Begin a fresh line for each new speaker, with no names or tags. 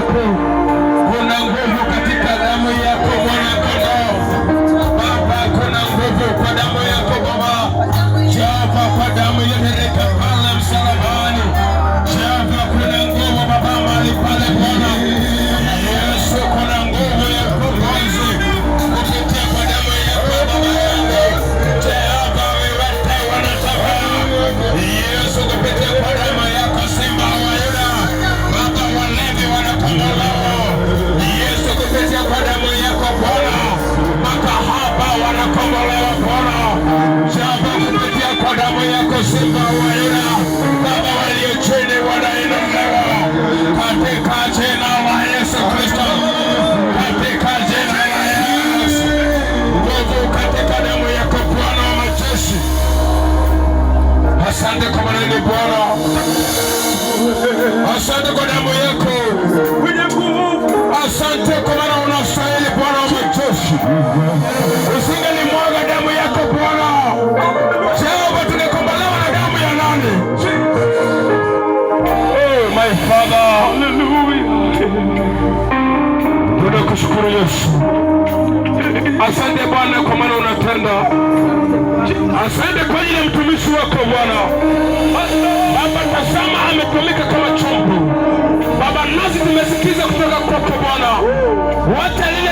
Kuna nguvu katika damu yako Bwana Kondoo. Baba, kuna nguvu kwa damu yako Baba. Jehova, kwa damu iliyotereka pale msalabani. Jehova, kuna nguvu Baba mahali pale Bwana. Yesu, kuna nguvu ya ukombozi kupitia kwa damu yako Baba yangu. Jehova, viwete wanatawala. Yesu, kupitia kwa damu yako Simba wa Yuda. Baba, walevi wanakombolewa. Yesu, kupitia kwa damu yako Bwana. Makahaba wanakombolewa Bwana. Jehova, kupitia kwa damu yako Simba wa Yuda. Baba, walio chini wanainuliwa katika jina la Yesu Kristo. Katika jina la Yesu. Nguvu katika damu yako Bwana wa majeshi. Asante kwa maneno Bwana. Asante kwa damu yako. Asante kwa maana unastahili Bwana wa majeshi. Usingelimwaga damu yako Bwana. Jehova, tungekombolewa na damu ya nani? Oh my Father. Tunakushukuru Yesu. Asante Bwana kwa maana unatenda. Asante kwa ajili ya mtumishi wako Bwana. Baba, tazama ametumika kama chombo. Baba, nasi tumesikiza kutoka kwako Bwana. Wacha lile